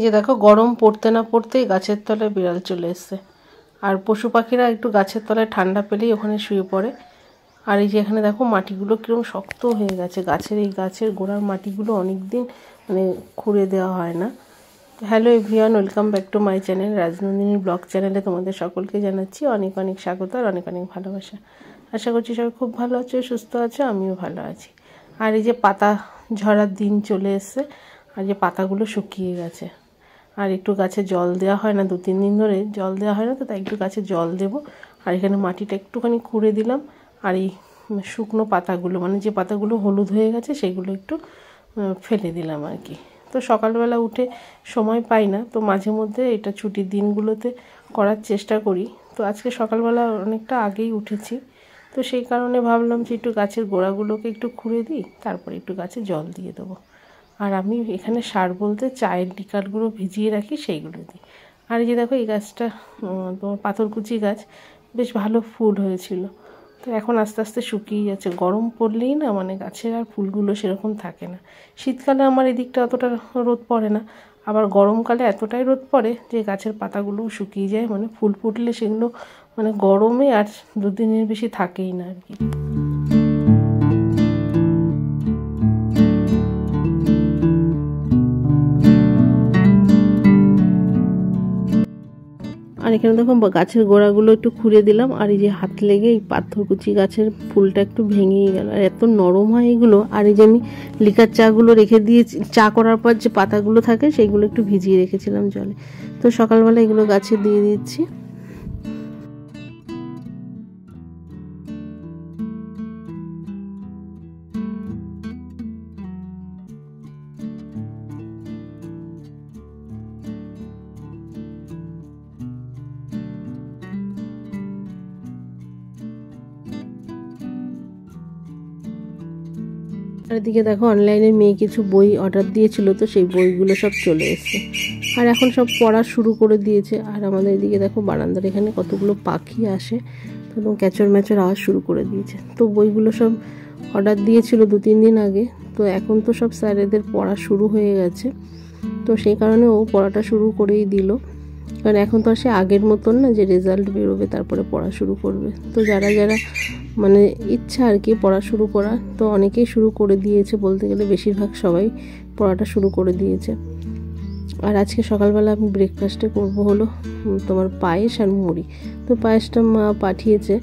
যে দেখো গরম পড়তে না পড়তেই গাছের তলায় বিড়াল চলে এসছে। আর পশু পাখিরা একটু গাছের তলায় ঠান্ডা পেলেই ওখানে শুয়ে পড়ে। আর এই যে এখানে দেখো মাটিগুলো কীরকম শক্ত হয়ে গেছে, গাছের গোড়ার মাটিগুলো অনেক দিন মানে খুঁড়ে দেওয়া হয় না। Hello everyone, welcome back to my channel Rajnandini blog চ্যানেলে তোমাদের সকলকে জানাচ্ছি অনেক অনেক স্বাগত আর অনেক অনেক ভালোবাসা। আশা করছি সবাই খুব ভালো আছো, সুস্থ আছো, আমিও ভালো আছি। আর এই যে পাতা ঝরার দিন চলে এসছে, আর যে পাতাগুলো শুকিয়ে গেছে। আর একটু গাছে জল দেওয়া হয় না, 2-3 দিন ধরে জল দেওয়া হয় না, তো তাই একটু গাছে জল দেবো। আর এখানে মাটিটা একটুখানি খুঁড়ে দিলাম। আর এই শুকনো পাতাগুলো মানে যে পাতাগুলো হলুদ হয়ে গেছে সেগুলো একটু ফেলে দিলাম আর কি। তো সকালবেলা উঠে সময় পাই না, তো মাঝে মধ্যে এটা ছুটির দিনগুলোতে করার চেষ্টা করি। তো আজকে সকালবেলা অনেকটা আগেই উঠেছি, তো সেই কারণে ভাবলাম যে একটু গাছের গোড়াগুলোকে একটু খুঁড়ে দিই, তারপরে একটু গাছে জল দিয়ে দেবো। আর আমি এখানে সার বলতে চায়ের ডিকালগুলো ভিজিয়ে রাখি, সেইগুলো দিই। আর এই যে দেখো এই গাছটা তোমার পাথরকুচি গাছ, বেশ ভালো ফুল হয়েছিল, তো এখন আস্তে আস্তে শুকিয়ে যাচ্ছে। গরম পড়লেই না মানে গাছের আর ফুলগুলো সেরকম থাকে না। শীতকালে আমার এদিকটা অতটা রোদ পড়ে না, আবার গরমকালে এতটাই রোদ পড়ে যে গাছের পাতাগুলোও শুকিয়ে যায়, মানে ফুল ফুটলে সেগুলো মানে গরমে আর 2 দিনের বেশি থাকেই না আর কি। আর এখানে দেখো গাছের গোড়াগুলো একটু খুঁড়ে দিলাম, আর এই যে হাত লেগে এই পাথরকুচি গাছের ফুলটা একটু ভেঙেই গেল। আর এত নরম হয় এগুলো। আর এই যে আমি লিকার চাগুলো রেখে দিয়েছি, চা করার পর যে পাতাগুলো থাকে সেইগুলো একটু ভিজিয়ে রেখেছিলাম জলে, তো সকালবেলা এগুলো গাছে দিয়ে দিচ্ছি। আর এদিকে দেখো অনলাইনে মেয়ে কিছু বই অর্ডার দিয়েছিল, তো সেই বইগুলো সব চলে এসছে আর এখন সব পড়া শুরু করে দিয়েছে। আর আমাদের এদিকে দেখো বারান্দার এখানে কতগুলো পাখি আসে, তো ক্যাচর ম্যাচর আওয়াজ শুরু করে দিয়েছে। তো বইগুলো সব অর্ডার দিয়েছিল 2-3 দিন আগে, তো এখন তো সব স্যারেদের পড়া শুরু হয়ে গেছে, তো সেই কারণে ও পড়াটা শুরু করেই দিল। কারণ এখন তো আর সে আগের মতন না যে রেজাল্ট বেরোবে তারপরে পড়া শুরু করবে। তো যারা যারা মানে ইচ্ছা আর কি পড়া শুরু করা, তো অনেকেই শুরু করে দিয়েছে, বলতে গেলে বেশিরভাগ সবাই পড়াটা শুরু করে দিয়েছে। আর আজকে সকালবেলা আমি ব্রেকফাস্টে করব হলো তোমার পায়েস আর মুড়ি। তো পায়েসটা মা পাঠিয়েছে,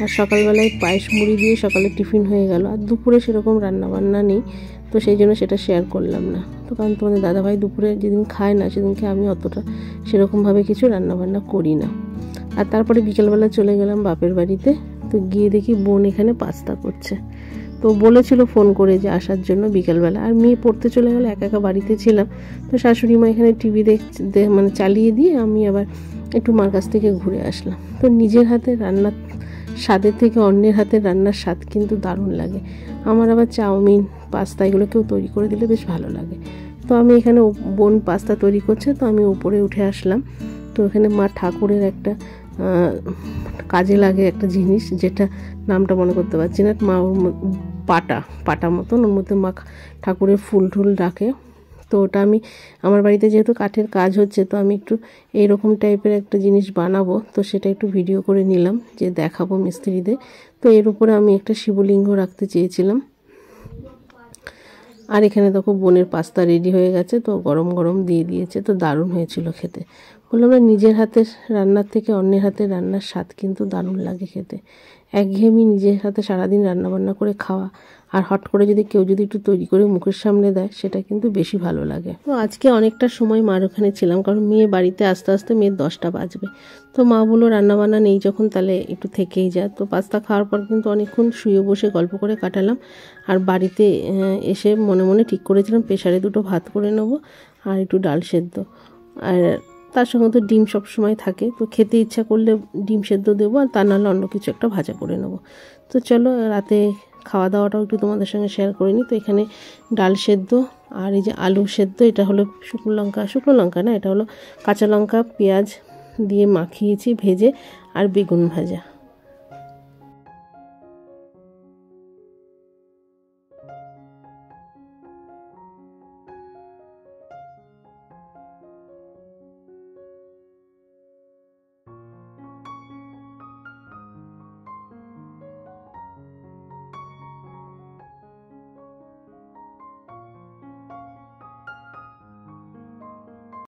আর সকালবেলায় পায়েস মুড়ি দিয়ে সকালে টিফিন হয়ে গেল। আর দুপুরে সেরকম রান্নাবান্না নেই, তো সেই জন্য সেটা শেয়ার করলাম না। তো কারণ তোমাদের দাদাভাই দুপুরে যেদিন খায় না সেদিনকে আমি অতটা সেরকমভাবে কিছু রান্নাবান্না করি না। আর তারপরে বিকেলবেলা চলে গেলাম বাপের বাড়িতে, তো গিয়ে দেখি বোন এখানে পাস্তা করছে। তো বলেছিল ফোন করে যে আসার জন্য বিকেলবেলা, আর মেয়ে পড়তে চলে গেলে একা একা বাড়িতে ছিলাম। তো শাশুড়ি মা এখানে টিভি মানে চালিয়ে দিয়ে আমি আবার একটু মার কাছ থেকে ঘুরে আসলাম। তো নিজের হাতে রান্নার স্বাদের থেকে অন্যের হাতের রান্নার স্বাদ কিন্তু দারুণ লাগে। আমার আবার চাউমিন পাস্তা এগুলো কেউ তৈরি করে দিলে বেশ ভালো লাগে। তো আমি এখানে বোন পাস্তা তৈরি করছে, তো আমি উপরে উঠে আসলাম। তো এখানে মা ঠাকুরের একটা কাজে লাগে একটা জিনিস, যেটা নামটা মনে করতে পারছি না, মা ওর পাটা মতন, ওর মধ্যে মা ঠাকুরের ফুল টুল রাখে। তো ওটা আমি আমার বাড়িতে যেহেতু কাঠের কাজ হচ্ছে, তো আমি একটু এইরকম টাইপের একটা জিনিস বানাবো, তো সেটা একটু ভিডিও করে নিলাম যে দেখাবো মিস্ত্রিদের। তো এর উপরে আমি একটা শিবলিঙ্গ রাখতে চেয়েছিলাম। আর এখানে দেখো বোনের পাস্তা রেডি হয়ে গেছে, তো গরম গরম দিয়ে দিয়েছে, তো দারুণ হয়েছিল খেতে। বললাম না, নিজের হাতের রান্নার থেকে অন্যের হাতের রান্নার স্বাদ কিন্তু দারুণ লাগে খেতে। একঘেয়েমি নিজের হাতে সারাদিন রান্নাবান্না করে খাওয়া, আর হট করে যদি কেউ যদি একটু তৈরি করে মুখের সামনে দেয়, সেটা কিন্তু বেশি ভালো লাগে। তো আজকে অনেকটা সময় মার ওখানে ছিলাম, কারণ মেয়ে বাড়িতে আস্তে আস্তে মেয়ের 10টা বাজবে। তো মা বললো রান্নাবান্না নেই যখন তাহলে একটু থেকেই যা। তো পাস্তা খাওয়ার পর কিন্তু অনেকক্ষণ শুয়ে বসে গল্প করে কাটালাম। আর বাড়িতে এসে মনে মনে ঠিক করেছিলাম প্রেসারে 2টো ভাত করে নেবো আর একটু ডাল সেদ্ধ, আর তার সঙ্গে তো ডিম সব সময় থাকে, তো খেতে ইচ্ছা করলে ডিম সেদ্ধ দেবো, আর তা নাহলে অন্য কিছু একটা ভাজা করে নেবো। তো চলো রাতে খাওয়া দাওয়াটাও একটু তোমাদের সঙ্গে শেয়ার করে নিই। তো এখানে ডাল সেদ্ধ আর এই যে আলু সেদ্ধ, এটা হলো শুকনো লঙ্কা না, এটা হলো কাঁচা লঙ্কা পেঁয়াজ দিয়ে মাখিয়েছি ভেজে, আর বেগুন ভাজা।